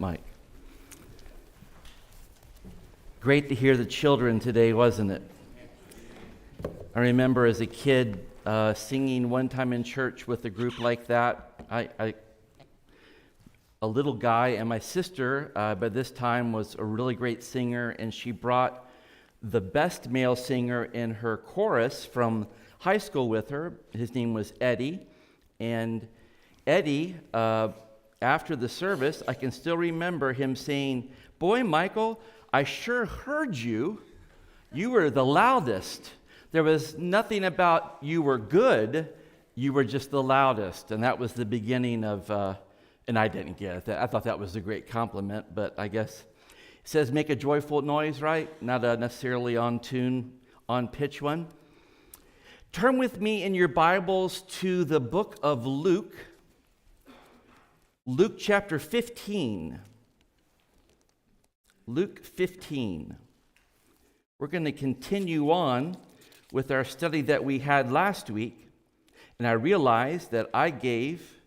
Mike. Great to hear the children today, wasn't it? I remember as a kid singing one time in church with a group like that. A little guy, and my sister by this time was a really great singer, and she brought the best male singer in her chorus from high school with her. His name was Eddie, and Eddie, after the service, I can still remember him saying, "Boy, Michael, I sure heard you. You were the loudest. There was nothing about you were good, you were just the loudest." And that was the beginning of, and I didn't get it. I thought that was a great compliment, but I guess it says make a joyful noise, right? Not a necessarily on tune, on pitch one. Turn with me in your Bibles to the book of Luke, Luke chapter 15. Luke 15. We're going to continue on with our study that we had last week, and I realized that I gave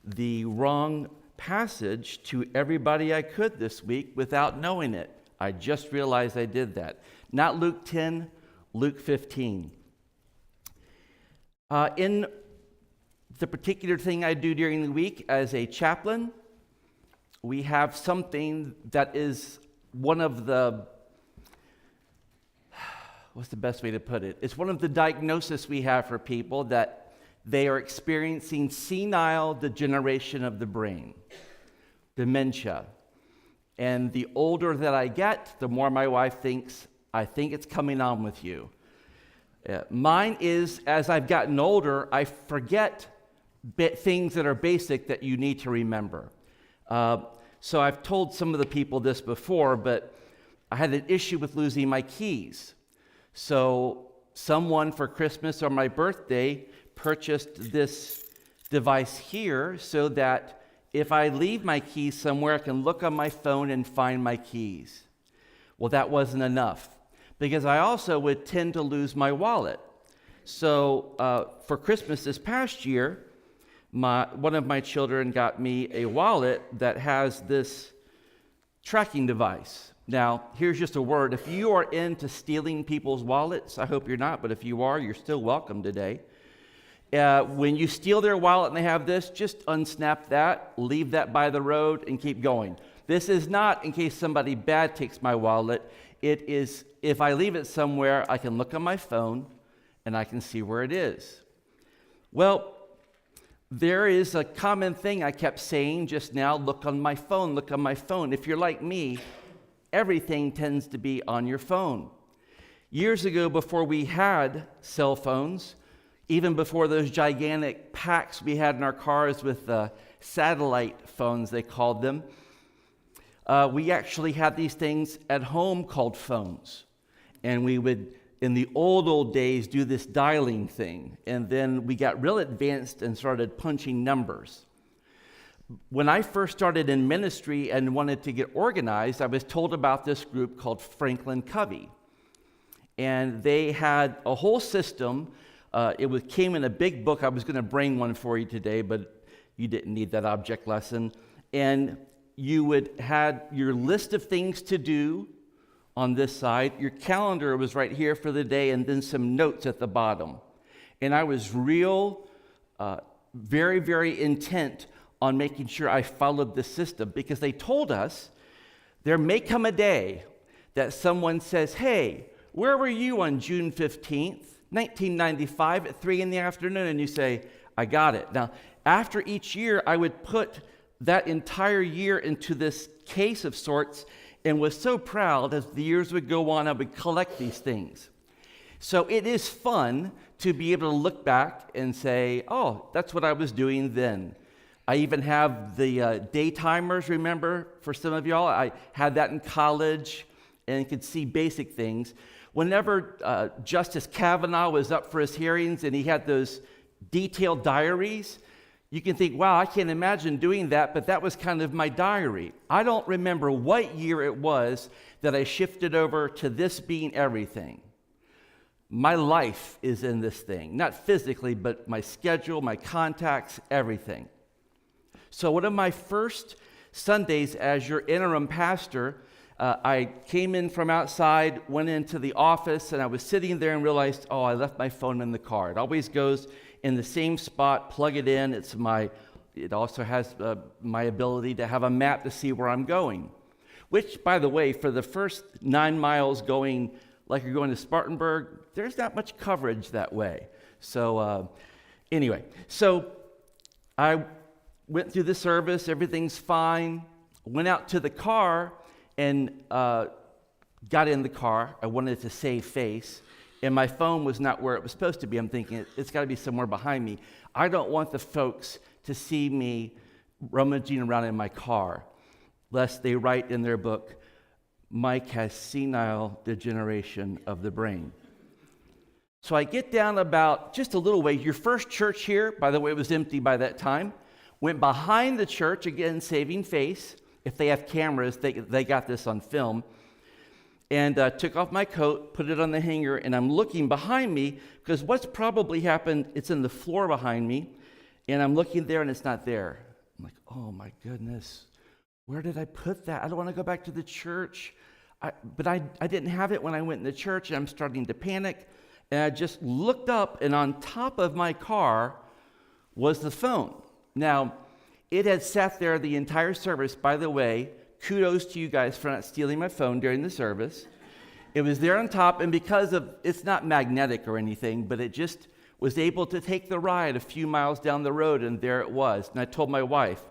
the wrong passage to everybody I could this week without knowing it. I just realized I did that. Not Luke 10, Luke 15. In the particular thing I do during the week as a chaplain, we have something that is one of the, what's the best way to put it? It's one of the diagnoses we have for people that they are experiencing senile degeneration of the brain, dementia. And the older that I get, the more my wife thinks, I think it's coming on with you. Mine is, as I've gotten older, I forget things that are basic that you need to remember. So I've told some of the people this before, but I had an issue with losing my keys. So someone for Christmas or my birthday purchased this device here so that if I leave my keys somewhere, I can look on my phone and find my keys. Well, that wasn't enough, because I also would tend to lose my wallet. So for Christmas this past year, one of my children got me a wallet that has this tracking device. Now, here's just a word. If you are into stealing people's wallets, I hope you're not, but if you are, you're still welcome today. When you steal their wallet and they have this, just unsnap that, leave that by the road, and keep going. This is not in case somebody bad takes my wallet. It is if I leave it somewhere, I can look on my phone and I can see where it is. Well, there is a common thing I kept saying just now, look on my phone, look on my phone. If you're like me, everything tends to be on your phone. Years ago, before we had cell phones, even before those gigantic packs we had in our cars with satellite phones, they called them, we actually had these things at home called phones. And we would, in the old days, do this dialing thing. And then we got real advanced and started punching numbers. When I first started in ministry and wanted to get organized, I was told about this group called Franklin Covey. And they had a whole system. It came in a big book. I was going to bring one for you today, but you didn't need that object lesson. And you would have your list of things to do on this side. Your calendar was right here for the day, and then some notes at the bottom. And I was very, very intent on making sure I followed the system, because they told us there may come a day that someone says, "Hey, where were you on June 15th, 1995 at 3 in the afternoon?" And you say, "I got it." Now, after each year, I would put that entire year into this case of sorts, and was so proud as the years would go on, I would collect these things. So it is fun to be able to look back and say, oh, that's what I was doing then. I even have the day timers, remember, for some of y'all. I had that in college and could see basic things. Whenever Justice Kavanaugh was up for his hearings and he had those detailed diaries, you can think, wow, I can't imagine doing that, but that was kind of my diary. I don't remember what year it was that I shifted over to this being everything. My life is in this thing, not physically, but my schedule, my contacts, everything. So one of my first Sundays as your interim pastor. I came in from outside, went into the office, and I was sitting there and realized, I left my phone in the car. It always goes in the same spot, plug it in. It also has my ability to have a map to see where I'm going, which, by the way, for the first 9 miles going like you're going to Spartanburg, there's not much coverage that way. So anyway, I went through the service, everything's fine, went out to the car, and got in the car. I wanted to save face, and my phone was not where it was supposed to be. I'm thinking, it's got to be somewhere behind me. I don't want the folks to see me rummaging around in my car, lest they write in their book, Mike has senile degeneration of the brain. So I get down about just a little way. Your first church here, by the way, was empty by that time. Went behind the church, again, saving face. If they have cameras, they got this on film. And took off my coat, put it on the hanger, and I'm looking behind me, because what's probably happened, it's in the floor behind me, and I'm looking there, and it's not there. I'm like, oh my goodness, where did I put that? I don't want to go back to the church. But I didn't have it when I went in the church, and I'm starting to panic. And I just looked up, and on top of my car was the phone. Now, it had sat there the entire service. By the way, kudos to you guys for not stealing my phone during the service. It was there on top, and because of, it's not magnetic or anything, but it just was able to take the ride a few miles down the road, and there it was. And I told my wife,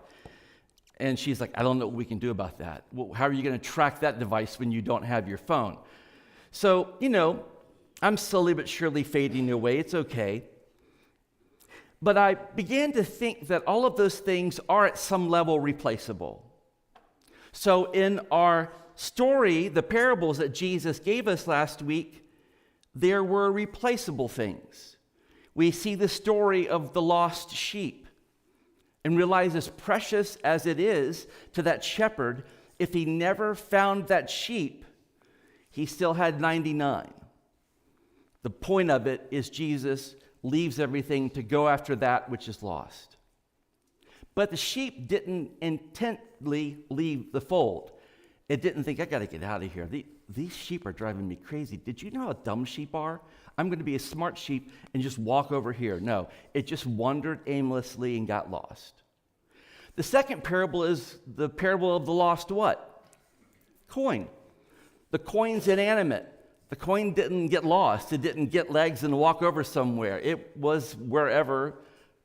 and she's like, I don't know what we can do about that. Well, how are you going to track that device when you don't have your phone? So, I'm slowly but surely fading away. It's okay. But I began to think that all of those things are at some level replaceable. So in our story, the parables that Jesus gave us last week, there were replaceable things. We see the story of the lost sheep and realize, as precious as it is to that shepherd, if he never found that sheep, he still had 99. The point of it is Jesus leaves everything to go after that which is lost. But the sheep didn't intently leave the fold. It didn't think, I got to get out of here. These sheep are driving me crazy. Did you know how dumb sheep are? I'm going to be a smart sheep and just walk over here. No, it just wandered aimlessly and got lost. The second parable is the parable of the lost what? Coin. The coin's inanimate. The coin didn't get lost. It didn't get legs and walk over somewhere. It was wherever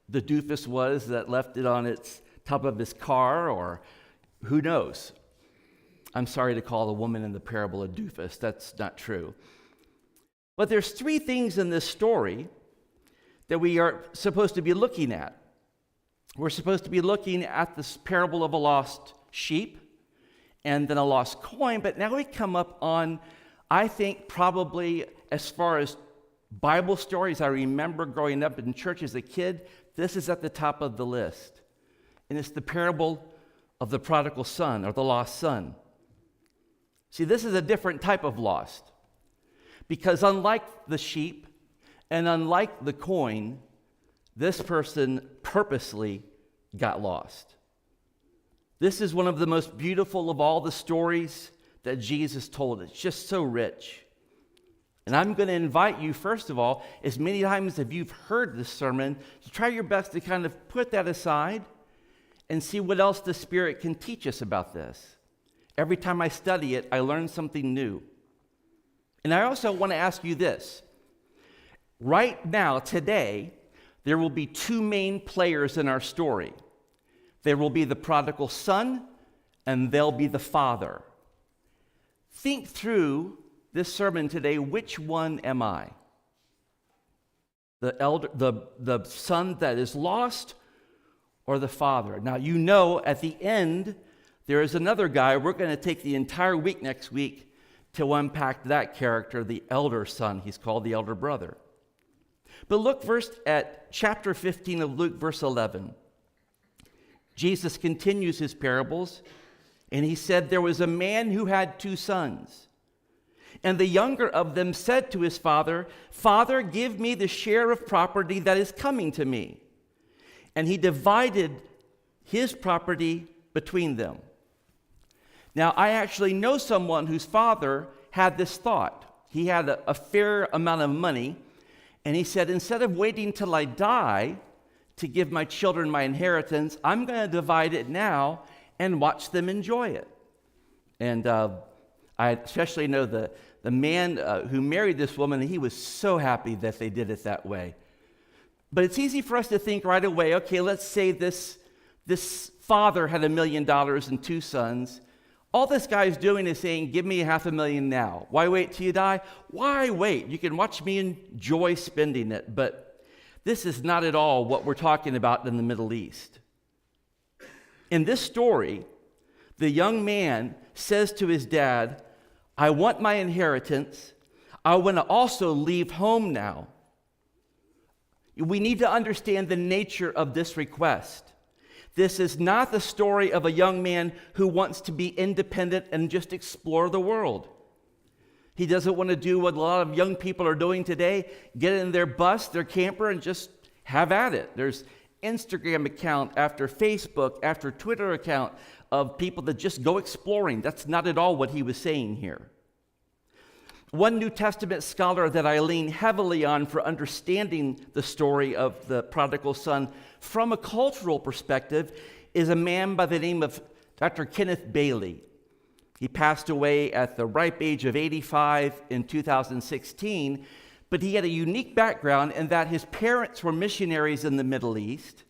the doofus was that left it on its top of his car, or who knows. I'm sorry to call the woman in the parable a doofus. That's not true. But there's three things in this story that we are supposed to be looking at. We're supposed to be looking at this parable of a lost sheep and then a lost coin, but now we come up on, I think, probably as far as Bible stories I remember growing up in church as a kid, this is at the top of the list. And it's the parable of the prodigal son, or the lost son. See, this is a different type of lost. Because unlike the sheep and unlike the coin, this person purposely got lost. This is one of the most beautiful of all the stories that Jesus told. It's just so rich. And I'm going to invite you, first of all, as many times as you've heard this sermon, to try your best to kind of put that aside and see what else the Spirit can teach us about this. Every time I study it, I learn something new. And I also want to ask you this. Right now, today, there will be two main players in our story. There will be the prodigal son, and there'll be the father. Think through this sermon today. Which one am I? The son that is lost, or the father? Now, you know, at the end, there is another guy. We're going to take the entire week next week to unpack that character, the elder son. He's called the elder brother. But look first at chapter 15 of Luke, verse 11. Jesus continues his parables, and he said, there was a man who had 2 sons. And the younger of them said to his father, Father, give me the share of property that is coming to me. And he divided his property between them. Now, I actually know someone whose father had this thought. He had a fair amount of money, and he said, instead of waiting till I die to give my children my inheritance, I'm going to divide it now and watch them enjoy it. And I especially know the man who married this woman, he was so happy that they did it that way. But it's easy for us to think right away, okay, let's say this father had $1 million and 2 sons. All this guy's doing is saying, give me $500,000 now. Why wait till you die? Why wait? You can watch me enjoy spending it. But this is not at all what we're talking about in the Middle East. In this story, the young man says to his dad, I want my inheritance. I want to also leave home now. We need to understand the nature of this request. This is not the story of a young man who wants to be independent and just explore the world. He doesn't want to do what a lot of young people are doing today, get in their bus, their camper, and just have at it. There's Instagram account after Facebook, after Twitter account of people that just go exploring. That's not at all what he was saying here. One New Testament scholar that I lean heavily on for understanding the story of the prodigal son from a cultural perspective is a man by the name of Dr. Kenneth Bailey. He passed away at the ripe age of 85 in 2016, but he had a unique background in that his parents were missionaries in the Middle East,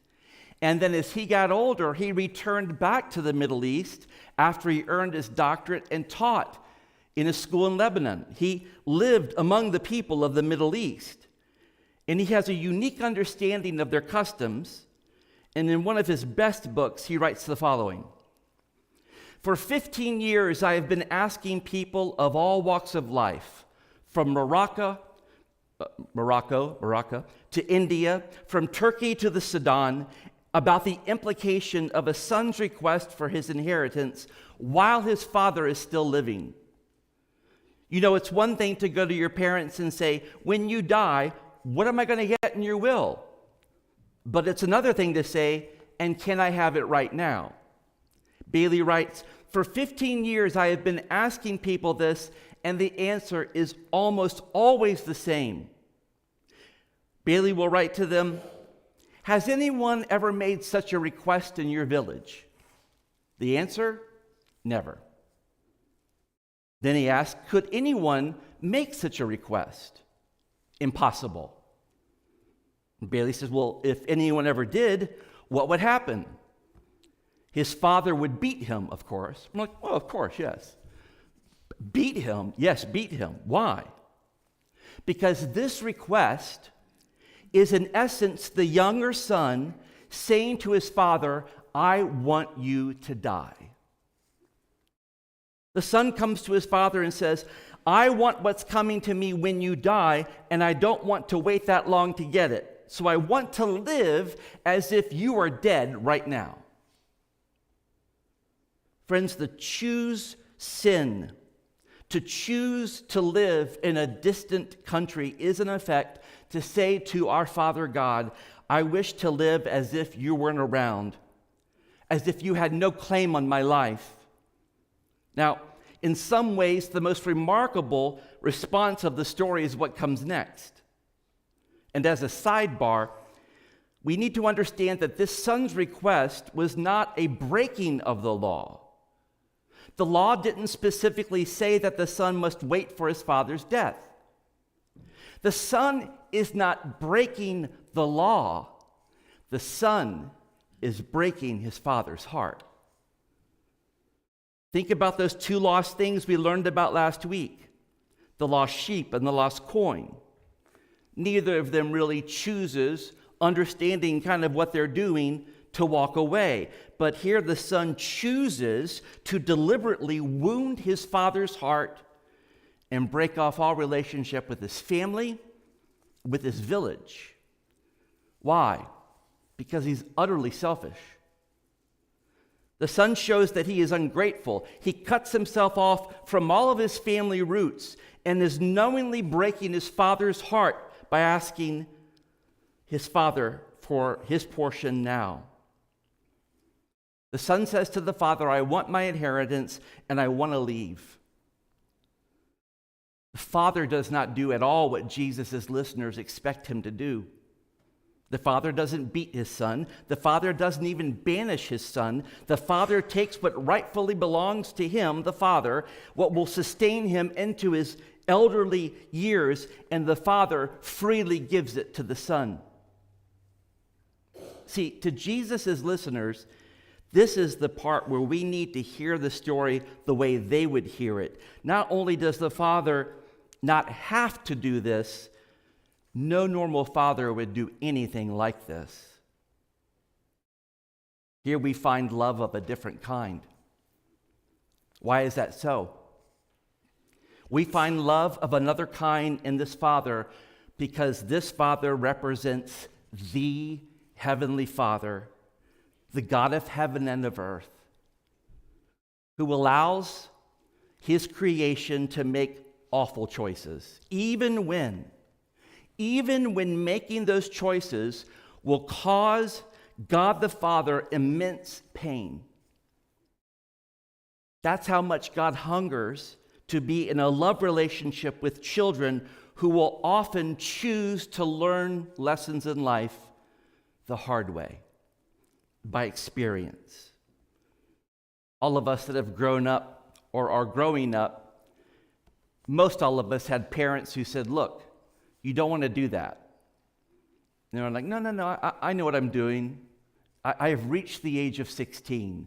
and then as he got older, he returned back to the Middle East after he earned his doctorate and taught in a school in Lebanon. He lived among the people of the Middle East, and he has a unique understanding of their customs. And in one of his best books, he writes the following: For 15 years, I have been asking people of all walks of life, from Morocco to India, from Turkey to the Sudan, about the implication of a son's request for his inheritance while his father is still living. You know, it's one thing to go to your parents and say, when you die, what am I going to get in your will? But it's another thing to say, and can I have it right now? Bailey writes, for 15 years I have been asking people this, and the answer is almost always the same. Bailey will write to them, has anyone ever made such a request in your village? The answer, never. Then he asked, could anyone make such a request? Impossible. Bailey says, well, if anyone ever did, what would happen? His father would beat him, of course. I'm like, well, of course, yes. Beat him? Yes, beat him. Why? Because this request is in essence the younger son saying to his father, I want you to die. The son comes to his father and says, I want what's coming to me when you die, and I don't want to wait that long to get it. So I want to live as if you are dead right now. Friends, to choose sin, to choose to live in a distant country is in effect to say to our Father God, I wish to live as if you weren't around, as if you had no claim on my life. Now, in some ways, the most remarkable response of the story is what comes next. And as a sidebar, we need to understand that this son's request was not a breaking of the law. The law didn't specifically say that the son must wait for his father's death. The son is not breaking the law. The son is breaking his father's heart. Think about those 2 lost things we learned about last week, the lost sheep and the lost coin. Neither of them really chooses, understanding kind of what they're doing, to walk away. But here the son chooses to deliberately wound his father's heart and break off all relationship with his family, with his village. Why? Because he's utterly selfish. The son shows that he is ungrateful. He cuts himself off from all of his family roots and is knowingly breaking his father's heart by asking his father for his portion now. The son says to the father, I want my inheritance and I want to leave. The father does not do at all what Jesus' listeners expect him to do. The father doesn't beat his son. The father doesn't even banish his son. The father takes what rightfully belongs to him, the father, what will sustain him into his elderly years, and the father freely gives it to the son. See, to Jesus' listeners, this is the part where we need to hear the story the way they would hear it. Not only does the father not have to do this, no normal father would do anything like this. Here we find love of a different kind. Why is that so? We find love of another kind in this father because this father represents the Heavenly Father, the God of heaven and of earth, who allows his creation to make awful choices, even when making those choices will cause God the Father immense pain. That's how much God hungers to be in a love relationship with children who will often choose to learn lessons in life the hard way, by experience. All of us that have grown up or are growing up, most all of us had parents who said, look, you don't want to do that. And they're like, no, I know what I'm doing. I have reached the age of 16.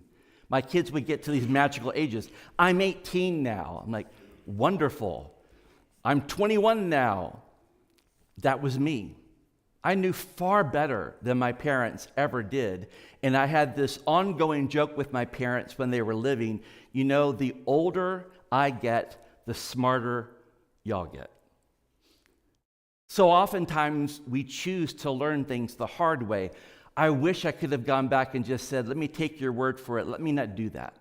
My kids would get to these magical ages. I'm 18 now. I'm like, wonderful. I'm 21 now. That was me. I knew far better than my parents ever did. And I had this ongoing joke with my parents when they were living. You know, the older I get, the smarter y'all get. So oftentimes we choose to learn things the hard way. I wish I could have gone back and just said, let me take your word for it. Let me not do that.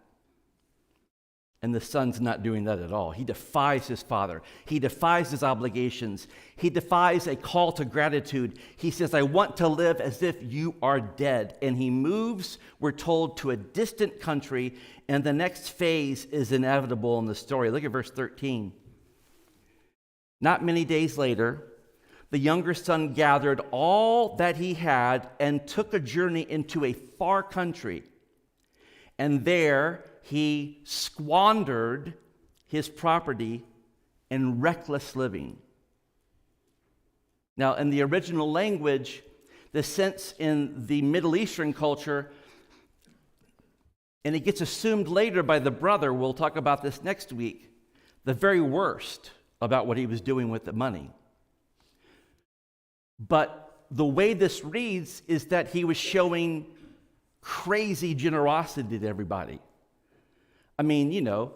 And the son's not doing that at all. He defies his father. He defies his obligations. He defies a call to gratitude. He says, I want to live as if you are dead. And he moves, we're told, to a distant country, and the next phase is inevitable in the story. Look at verse 13. Not many days later, the younger son gathered all that he had and took a journey into a far country. And there he squandered his property in reckless living. Now, in the original language, the sense in the Middle Eastern culture, and it gets assumed later by the brother, we'll talk about this next week, the very worst about what he was doing with the money. But the way this reads is that he was showing crazy generosity to everybody. I mean, you know,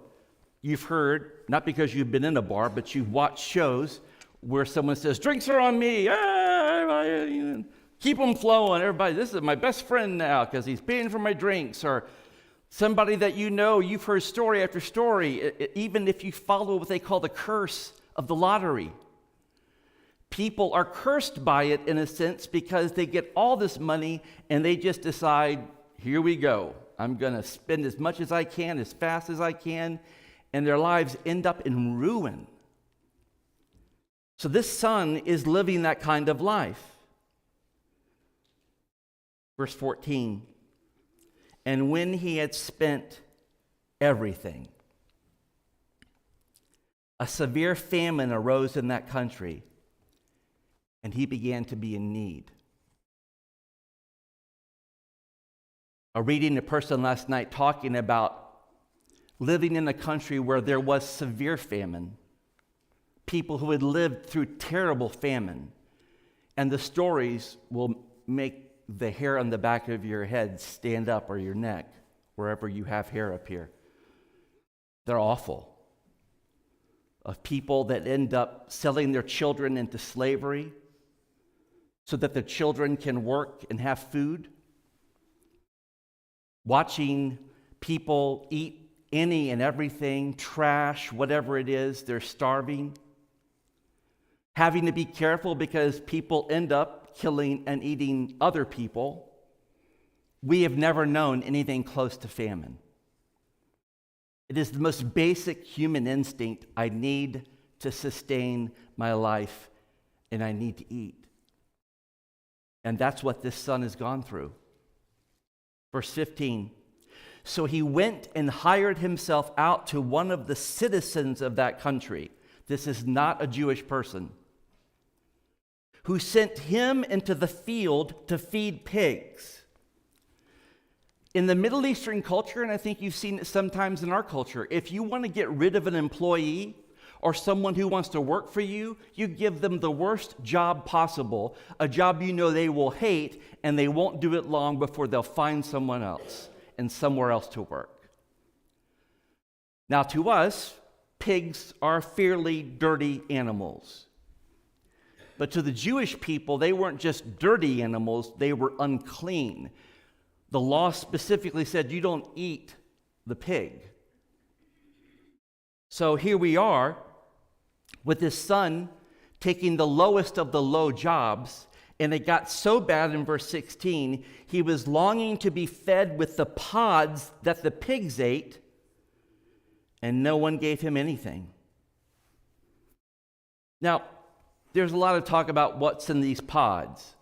you've heard, not because you've been in a bar, but you've watched shows where someone says, drinks are on me, keep them flowing, everybody, this is my best friend now because he's paying for my drinks. Or somebody that you know, you've heard story after story, even if you follow what they call the curse of the lottery. People are cursed by it in a sense because they get all this money and they just decide, here we go. I'm going to spend as much as I can, as fast as I can, and their lives end up in ruin. So this son is living that kind of life. Verse 14, and when he had spent everything, a severe famine arose in that country, and he began to be in need. I was reading a person last night talking about living in a country where there was severe famine, people who had lived through terrible famine, and the stories will make the hair on the back of your head stand up, or your neck, wherever you have hair up here. They're awful. Of people that end up selling their children into slavery so that the children can work and have food. Watching people eat any and everything, trash, whatever it is, they're starving. Having to be careful because people end up killing and eating other people. we have never known anything close to famine. It is the most basic human instinct. I need to sustain my life, and I need to eat. And that's what this son has gone through. Verse 15. So he went and hired himself out to one of the citizens of that country. This is not a Jewish person. Who sent him into the field to feed pigs. In the Middle Eastern culture, and I think you've seen it sometimes in our culture, if you want to get rid of an employee or someone who wants to work for you, you give them the worst job possible, a job you know they will hate, and they won't do it long before they'll find someone else and somewhere else to work. Now, to us, pigs are fairly dirty animals. But to the Jewish people, they weren't just dirty animals, they were unclean. The law specifically said you don't eat the pig. So here we are with this son taking the lowest of the low jobs, and it got so bad in verse 16, he was longing to be fed with the pods that the pigs ate, and no one gave him anything. Now, there's a lot of talk about what's in these pods.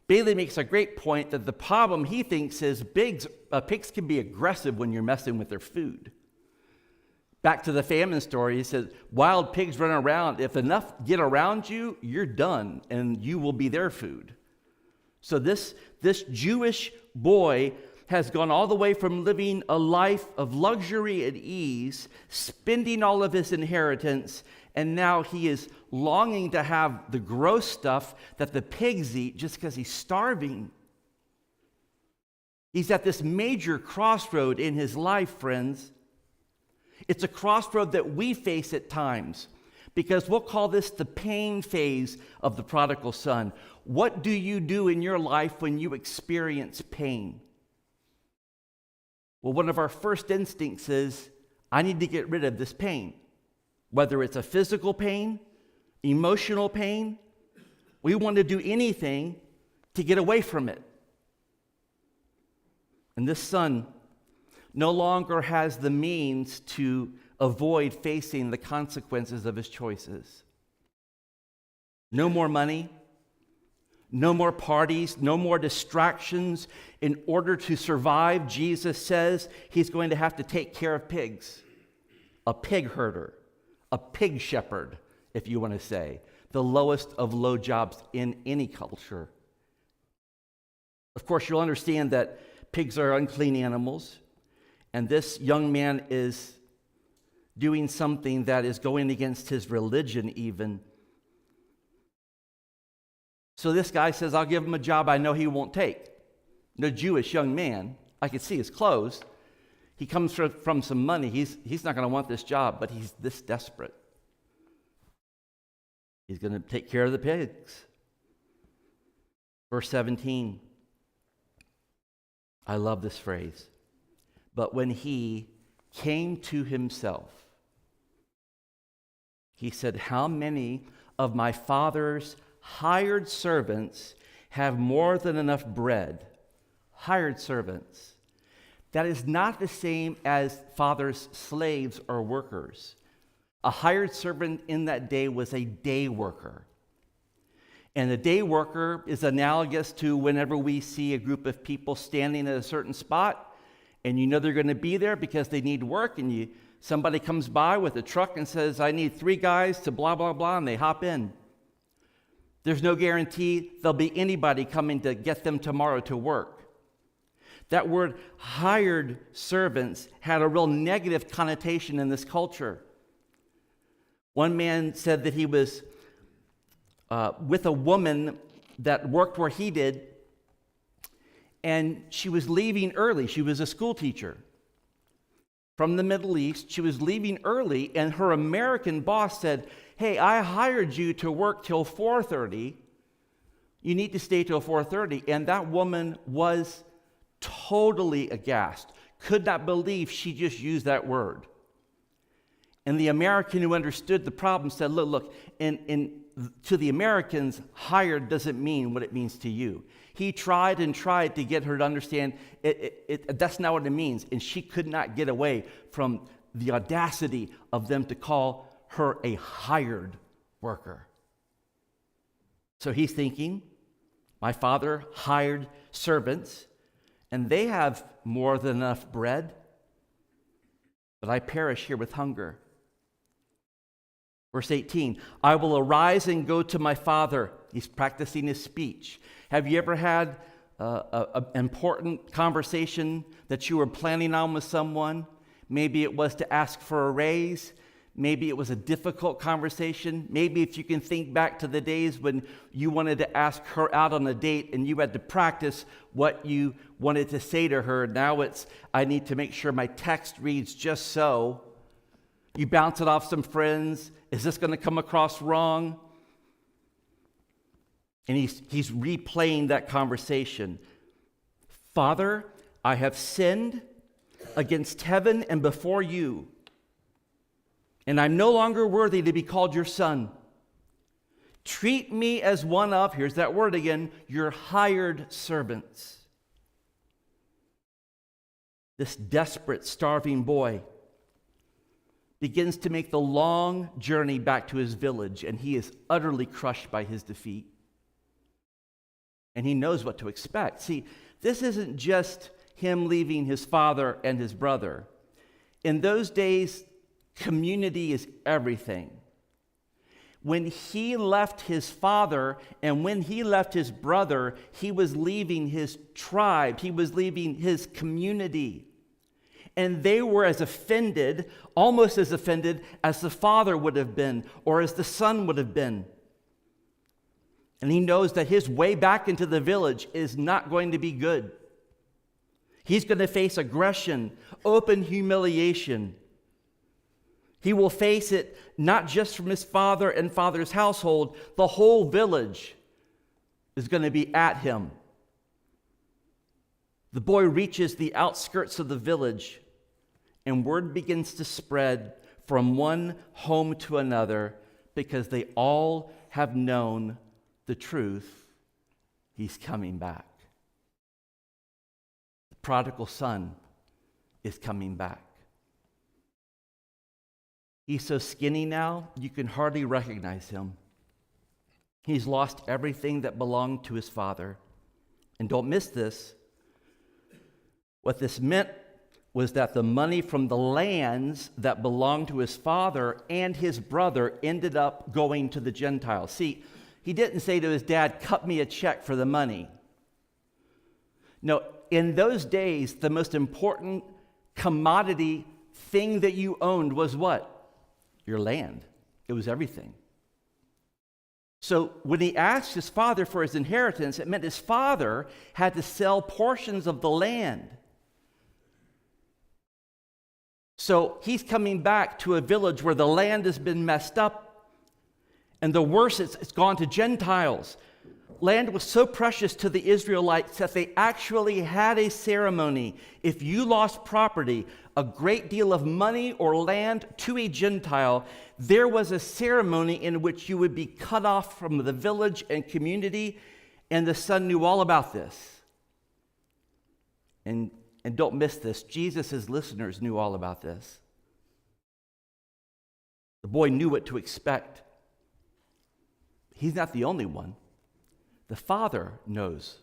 Bailey makes a great point that the problem he thinks is pigs can be aggressive when you're messing with their food. Back to the famine story, he says, wild pigs run around. If enough get around you, you're done, and you will be their food. So this Jewish boy has gone all the way from living a life of luxury and ease, spending all of his inheritance, and now he is longing to have the gross stuff that the pigs eat just because he's starving. He's at this major crossroad in his life, friends. It's a crossroad that we face at times because we'll call this the pain phase of the prodigal son. What do you do in your life when you experience pain? Well, one of our first instincts is, I need to get rid of this pain. Whether it's a physical pain, emotional pain, we want to do anything to get away from it. And this son no longer has the means to avoid facing the consequences of his choices. No more money, no more parties, no more distractions. In order to survive, Jesus says he's going to have to take care of pigs. A pig herder, a pig shepherd, if you want to say, the lowest of low jobs in any culture. Of course, you'll understand that pigs are unclean animals. And this young man is doing something that is going against his religion even. So this guy says, I'll give him a job I know he won't take. No Jewish young man. I could see his clothes. He comes from some money. He's not going to want this job, but he's this desperate. He's going to take care of the pigs. Verse 17. I love this phrase. But when he came to himself, he said, how many of my father's hired servants have more than enough bread? Hired servants. That is not the same as father's slaves or workers. A hired servant in that day was a day worker. And a day worker is analogous to whenever we see a group of people standing at a certain spot, and you know they're going to be there because they need work, and somebody comes by with a truck and says, I need 3 guys to blah, blah, blah, and they hop in. There's no guarantee there'll be anybody coming to get them tomorrow to work. That word hired servants had a real negative connotation in this culture. One man said that he was with a woman that worked where he did, and she was leaving early. She was a school teacher from the Middle East. She was leaving early, and her American boss said, hey, I hired you to work till 4:30. You need to stay till 4:30. And that woman was totally aghast, could not believe she just used that word. And the American who understood the problem said, look, to the Americans, hired doesn't mean what it means to you. He tried and tried to get her to understand that's not what it means. And she could not get away from the audacity of them to call her a hired worker. So he's thinking, my father hired servants, and they have more than enough bread, but I perish here with hunger. Verse 18, I will arise and go to my father. He's practicing his speech. Have you ever had an important conversation that you were planning on with someone? Maybe it was to ask for a raise. Maybe it was a difficult conversation. Maybe if you can think back to the days when you wanted to ask her out on a date and you had to practice what you wanted to say to her. Now it's, I need to make sure my text reads just so. You bounce it off some friends. Is this going to come across wrong? And he's replaying that conversation. Father, I have sinned against heaven and before you, and I'm no longer worthy to be called your son. Treat me as one of, here's that word again, your hired servants. This desperate, starving boy begins to make the long journey back to his village, and he is utterly crushed by his defeat. And he knows what to expect. See, this isn't just him leaving his father and his brother. In those days, community is everything. When he left his father and when he left his brother, he was leaving his tribe. He was leaving his community. And they were as offended, almost as offended as the father would have been or as the son would have been. And he knows that his way back into the village is not going to be good. He's going to face aggression, open humiliation. He will face it not just from his father and father's household. The whole village is going to be at him. The boy reaches the outskirts of the village, and word begins to spread from one home to another because they all have known the truth. He's coming back. The prodigal son is coming back. He's so skinny now, you can hardly recognize him. He's lost everything that belonged to his father. And don't miss this. What this meant was that the money from the lands that belonged to his father and his brother ended up going to the Gentiles. See, he didn't say to his dad, cut me a check for the money. No, in those days, the most important commodity thing that you owned was what? Your land. It was everything. So when he asked his father for his inheritance, it meant his father had to sell portions of the land. So he's coming back to a village where the land has been messed up, and the worst, it's gone to Gentiles. Land was so precious to the Israelites that they actually had a ceremony. If you lost property, a great deal of money or land to a Gentile, there was a ceremony in which you would be cut off from the village and community, and the son knew all about this. And don't miss this, Jesus' listeners knew all about this. The boy knew what to expect. He's not the only one. The father knows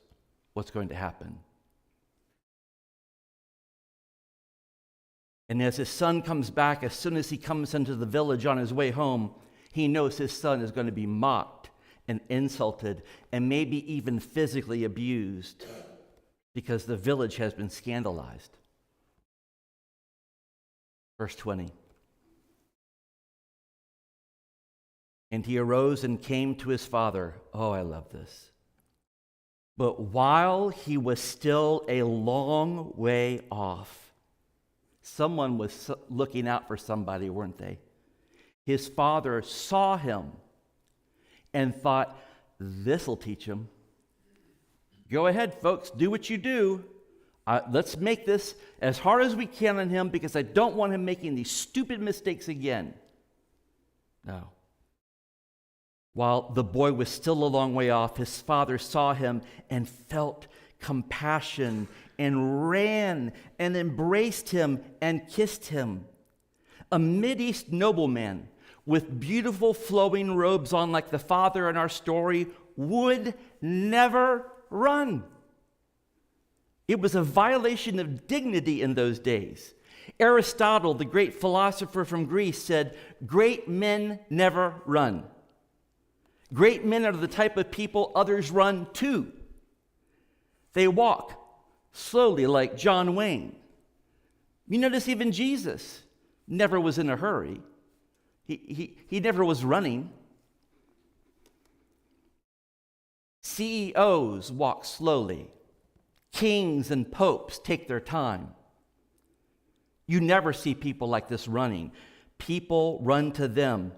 what's going to happen. And as his son comes back, as soon as he comes into the village on his way home, he knows his son is going to be mocked and insulted and maybe even physically abused because the village has been scandalized. Verse 20. And he arose and came to his father. Oh, I love this. But while he was still a long way off, someone was looking out for somebody, weren't they? His father saw him and thought, this'll teach him. Go ahead, folks, do what you do. Let's make this as hard as we can on him because I don't want him making these stupid mistakes again. No. While the boy was still a long way off, his father saw him and felt compassion and ran and embraced him and kissed him. A Mideast nobleman with beautiful flowing robes on like the father in our story would never run. It was a violation of dignity in those days. Aristotle, the great philosopher from Greece, said, "Great men never run. Great men are the type of people others run to. They walk slowly like John Wayne." You notice even Jesus never was in a hurry. He never was running. CEOs walk slowly. Kings and popes take their time. You never see people like this running. People run to them.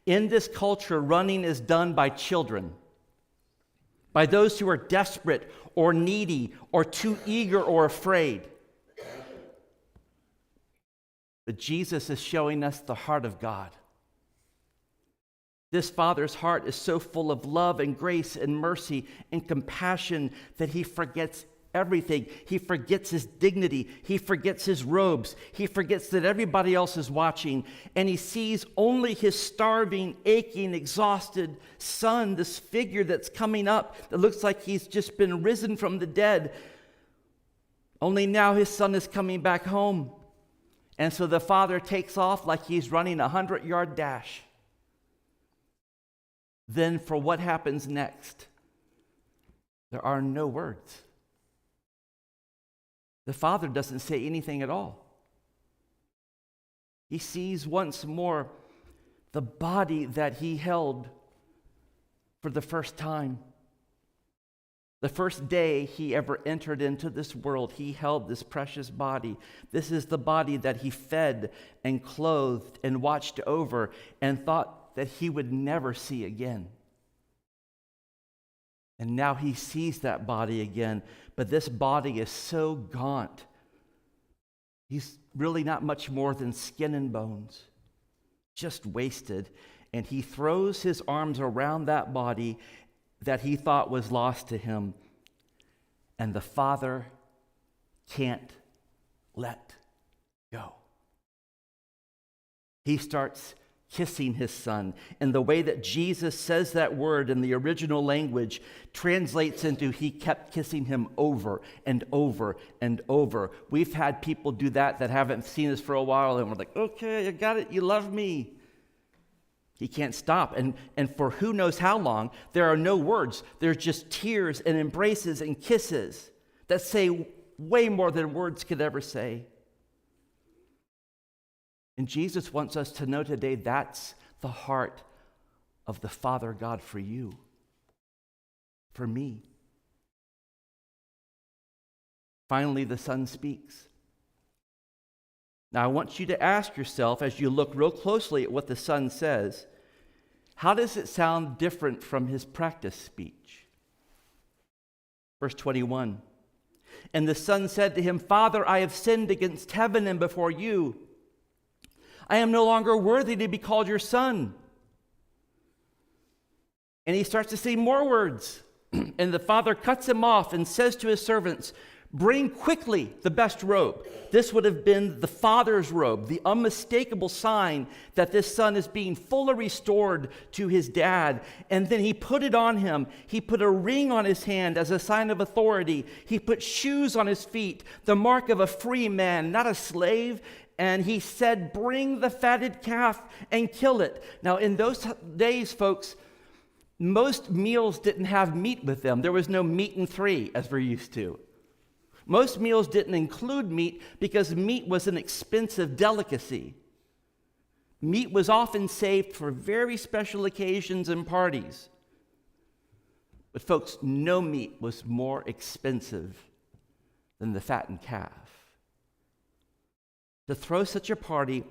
In this culture, running is done by children, by those who are desperate or needy or too eager or afraid. But Jesus is showing us the heart of God. This Father's heart is so full of love and grace and mercy and compassion that he forgets everything. He forgets his dignity. He forgets his robes. He forgets that everybody else is watching. And he sees only his starving, aching, exhausted son, this figure that's coming up that looks like he's just been risen from the dead. Only now his son is coming back home. And so the father takes off like he's running a 100-yard dash. Then for what happens next, there are no words. The father doesn't say anything at all. He sees once more the body that he held for the first time. The first day he ever entered into this world, he held this precious body. This is the body that he fed and clothed and watched over and thought that he would never see again. And now he sees that body again, but this body is so gaunt. He's really not much more than skin and bones, just wasted. And he throws his arms around that body that he thought was lost to him. And the father can't let go. He starts kissing his son. And the way that Jesus says that word in the original language translates into he kept kissing him over and over and over. We've had people do that haven't seen us for a while, and we're like, okay, I got it, you love me. He can't stop. And for who knows how long, there are no words. There's just tears and embraces and kisses that say way more than words could ever say. And Jesus wants us to know today that's the heart of the Father God for you, for me. Finally, the Son speaks. Now, I want you to ask yourself, as you look real closely at what the Son says, how does it sound different from his practice speech? Verse 21, and the Son said to him, Father, I have sinned against heaven and before you. I am no longer worthy to be called your son. And he starts to say more words. And the father cuts him off and says to his servants, bring quickly the best robe. This would have been the father's robe, the unmistakable sign that this son is being fully restored to his dad. And then he put it on him. He put a ring on his hand as a sign of authority. He put shoes on his feet, the mark of a free man, not a slave. And he said, bring the fatted calf and kill it. Now, in those days, folks, most meals didn't have meat with them. There was no meat and three, as we're used to. Most meals didn't include meat because meat was an expensive delicacy. Meat was often saved for very special occasions and parties. But folks, no meat was more expensive than the fattened calf. To throw such a party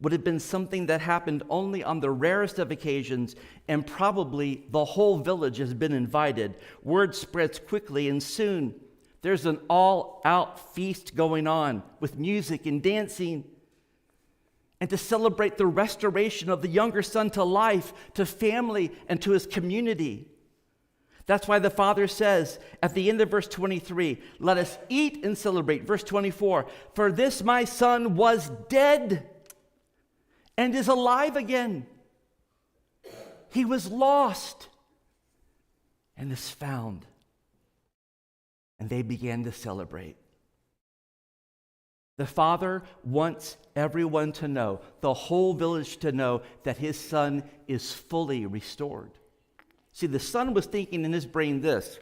would have been something that happened only on the rarest of occasions, and probably the whole village has been invited. Word spreads quickly, and soon There's an all-out feast going on with music and dancing, and to celebrate the restoration of the younger son to life, to family, and to his community. That's why the father says at the end of verse 23, let us eat and celebrate. Verse 24, for this my son was dead and is alive again. He was lost and is found. And they began to celebrate. The father wants everyone to know, the whole village to know, that his son is fully restored. See, the son was thinking in his brain this: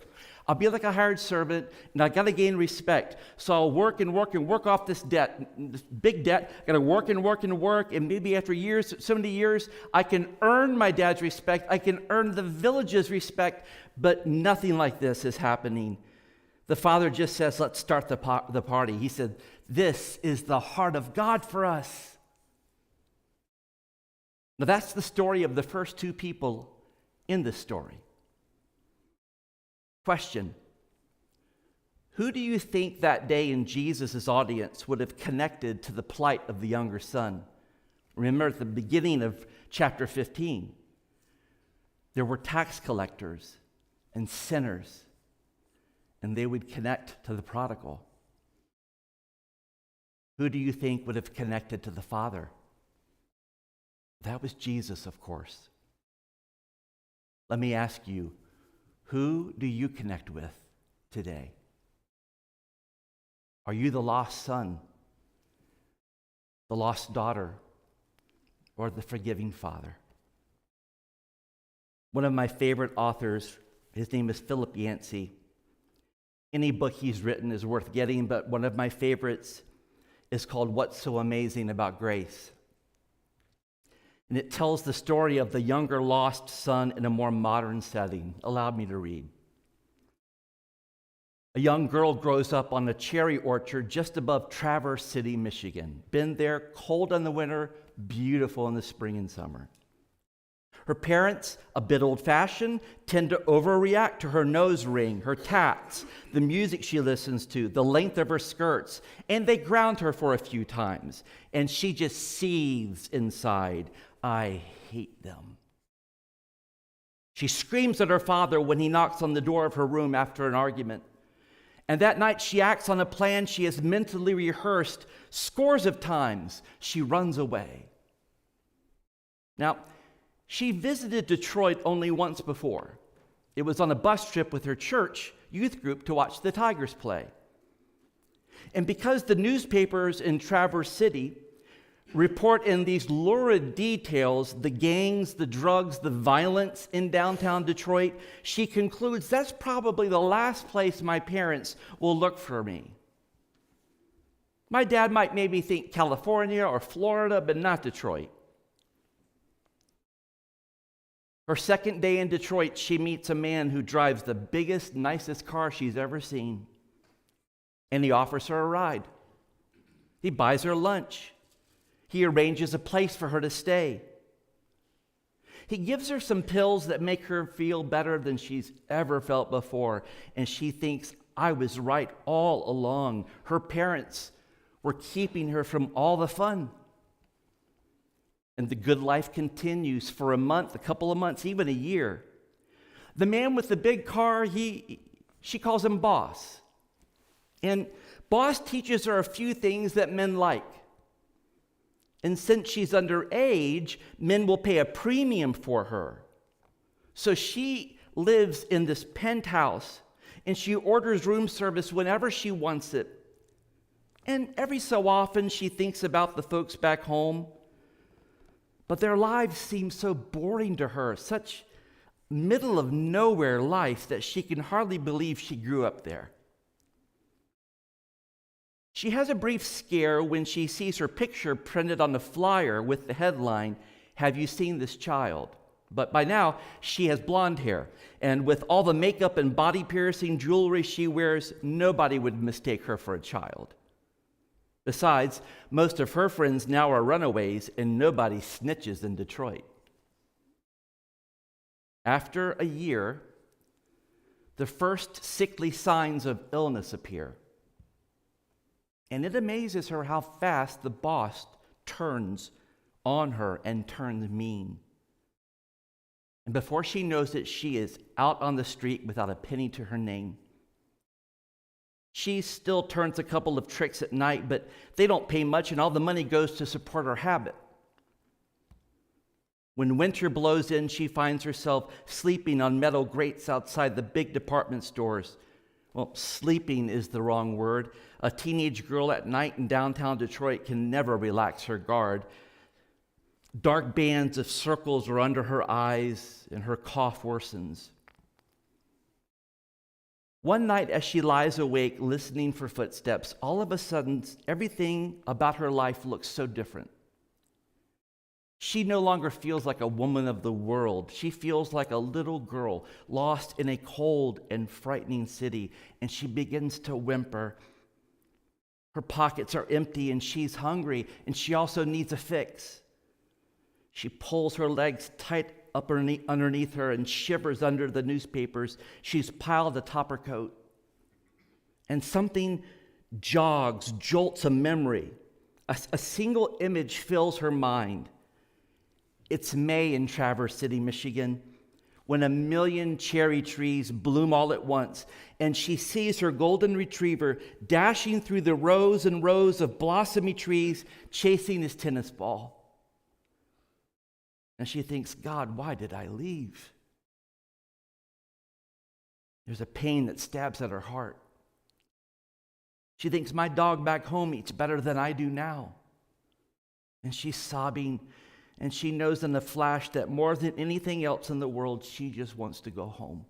I'll be like a hired servant, and I got to gain respect. So I'll work and work and work off this debt, this big debt. Got to work and work and work, and maybe after years, 70 years, I can earn my dad's respect. I can earn the village's respect, but nothing like this is happening. The father just says, let's start the party. He said, this is the heart of God for us. Now that's the story of the first two people in this story. Question: who do you think that day in Jesus' audience would have connected to the plight of the younger son? Remember at the beginning of chapter 15, there were tax collectors and sinners, and they would connect to the prodigal. Who do you think would have connected to the Father? That was Jesus, of course. Let me ask you, who do you connect with today? Are you the lost son, the lost daughter, or the forgiving father? One of my favorite authors, his name is Philip Yancey. Any book he's written is worth getting, but one of my favorites is called What's So Amazing About Grace? And it tells the story of the younger lost son in a more modern setting. Allow me to read. A young girl grows up on a cherry orchard just above Traverse City, Michigan. Been there, cold in the winter, beautiful in the spring and summer. Her parents, a bit old-fashioned, tend to overreact to her nose ring, her tats, the music she listens to, the length of her skirts, and they ground her for a few times, and she just seethes inside. I hate them. She screams at her father when he knocks on the door of her room after an argument. And that night she acts on a plan she has mentally rehearsed scores of times. She runs away. Now, she visited Detroit only once before. It was on a bus trip with her church youth group to watch the Tigers play. And because the newspapers in Traverse City report in these lurid details the gangs, the drugs, the violence in downtown Detroit, she concludes that's probably the last place my parents will look for me. My dad might maybe think California or Florida, but not Detroit. Her second day in Detroit, she meets a man who drives the biggest, nicest car she's ever seen. And he offers her a ride. He buys her lunch. He arranges a place for her to stay. He gives her some pills that make her feel better than she's ever felt before. And she thinks, I was right all along. Her parents were keeping her from all the fun. And the good life continues for a month, a couple of months, even a year. The man with the big car, she calls him boss. And boss teaches her a few things that men like. And since she's underage, men will pay a premium for her. So she lives in this penthouse, and she orders room service whenever she wants it. And every so often, she thinks about the folks back home. But their lives seem so boring to her, such middle of nowhere life that she can hardly believe she grew up there. She has a brief scare when she sees her picture printed on the flyer with the headline, "Have you seen this child?" But by now, she has blonde hair, and with all the makeup and body-piercing jewelry she wears, nobody would mistake her for a child. Besides, most of her friends now are runaways, and nobody snitches in Detroit. After a year, the first sickly signs of illness appear. And it amazes her how fast the boss turns on her and turns mean. And before she knows it, she is out on the street without a penny to her name. She still turns a couple of tricks at night, but they don't pay much, and all the money goes to support her habit. When winter blows in, she finds herself sleeping on metal grates outside the big department stores. Well, sleeping is the wrong word. A teenage girl at night in downtown Detroit can never relax her guard. Dark bands of circles are under her eyes, and her cough worsens. One night, as she lies awake listening for footsteps, all of a sudden, everything about her life looks so different. She no longer feels like a woman of the world. She feels like a little girl lost in a cold and frightening city, and she begins to whimper. Her pockets are empty, and she's hungry, and she also needs a fix. She pulls her legs tight up underneath her and shivers under the newspapers she's piled atop her coat. And something jolts a memory. A single image fills her mind. It's May in Traverse City, Michigan, when 1,000,000 cherry trees bloom all at once, and she sees her golden retriever dashing through the rows and rows of blossomy trees, chasing his tennis ball. And she thinks, God, why did I leave? There's a pain that stabs at her heart. She thinks, my dog back home eats better than I do now. And she's sobbing, and she knows in a flash that more than anything else in the world, she just wants to go home.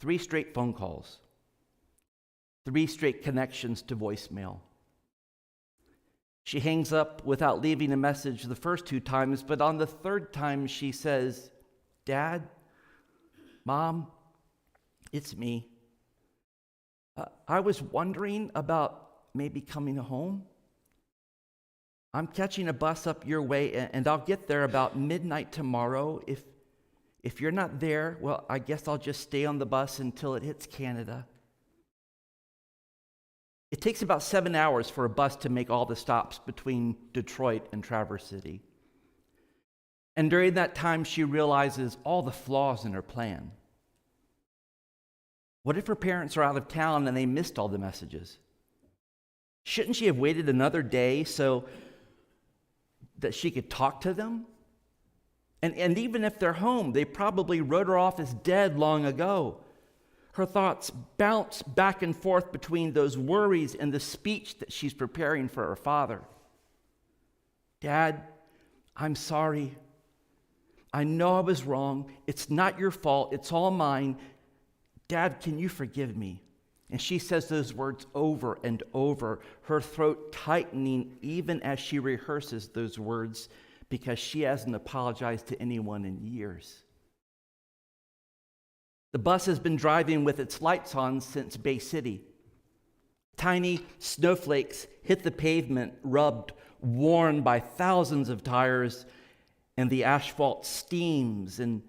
3 straight phone calls. 3 straight connections to voicemail. She hangs up without leaving a message the first 2 times, but on the 3rd time she says, Dad, Mom, it's me. I was wondering about maybe coming home. I'm catching a bus up your way, and I'll get there about midnight tomorrow. If you're not there, well, I guess I'll just stay on the bus until it hits Canada. It takes about 7 hours for a bus to make all the stops between Detroit and Traverse City. And during that time, she realizes all the flaws in her plan. What if her parents are out of town and they missed all the messages? Shouldn't she have waited another day so that she could talk to them? And even if they're home, they probably wrote her off as dead long ago. Her thoughts bounce back and forth between those worries and the speech that she's preparing for her father. Dad, I'm sorry. I know I was wrong. It's not your fault. It's all mine. Dad, can you forgive me? And she says those words over and over, her throat tightening even as she rehearses those words because she hasn't apologized to anyone in years. The bus has been driving with its lights on since Bay City. Tiny snowflakes hit the pavement, rubbed, worn by thousands of tires, and the asphalt steams, and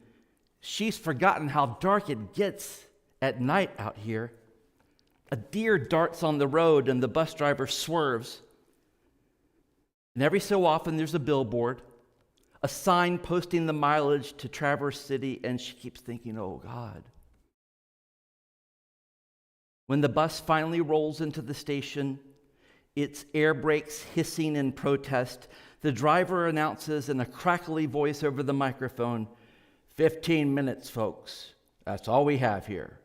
she's forgotten how dark it gets at night out here. A deer darts on the road, and the bus driver swerves. And every so often, there's a billboard, a sign posting the mileage to Traverse City, and she keeps thinking, oh, God. When the bus finally rolls into the station, its air brakes hissing in protest, the driver announces in a crackly voice over the microphone, 15 minutes, folks. That's all we have here.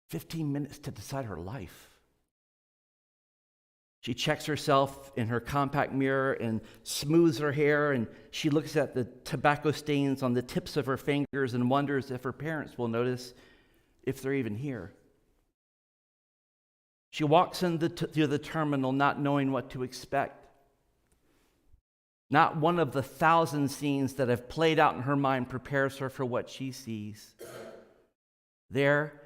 15 minutes to decide her life. She checks herself in her compact mirror and smooths her hair, and she looks at the tobacco stains on the tips of her fingers and wonders if her parents will notice if they're even here. She walks through the terminal not knowing what to expect. Not one of the 1,000 scenes that have played out in her mind prepares her for what she sees. There,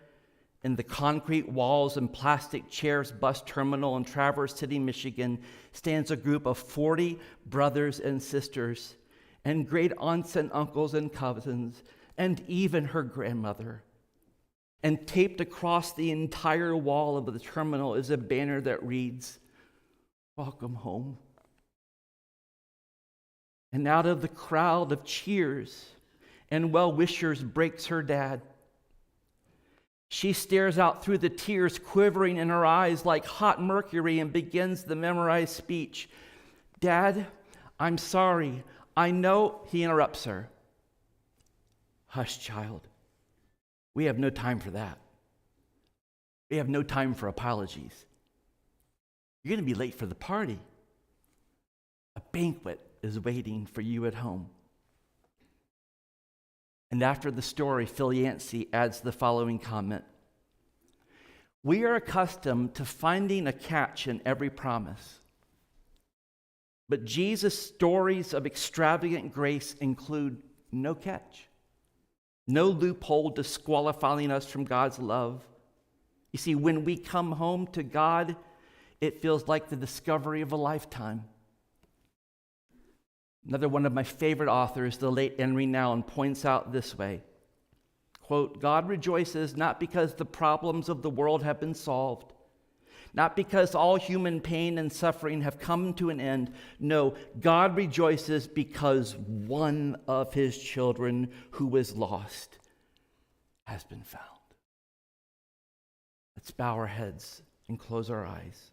in the concrete walls and plastic chairs bus terminal in Traverse City, Michigan, stands a group of 40 brothers and sisters, and great aunts and uncles and cousins, and even her grandmother. And taped across the entire wall of the terminal is a banner that reads, "Welcome home." And out of the crowd of cheers and well-wishers breaks her dad. She stares out through the tears quivering in her eyes like hot mercury and begins the memorized speech. "Dad, I'm sorry. I know," he interrupts her. "Hush, child. We have no time for that. We have no time for apologies. You're going to be late for the party. A banquet is waiting for you at home." And after the story, Phil Yancey adds the following comment: "We are accustomed to finding a catch in every promise. But Jesus' stories of extravagant grace include no catch, no loophole disqualifying us from God's love. You see, when we come home to God, it feels like the discovery of a lifetime." Another one of my favorite authors, the late Henry Nouwen, points out this way, quote, "God rejoices not because the problems of the world have been solved, not because all human pain and suffering have come to an end. No, God rejoices because one of his children who was lost has been found." Let's bow our heads and close our eyes.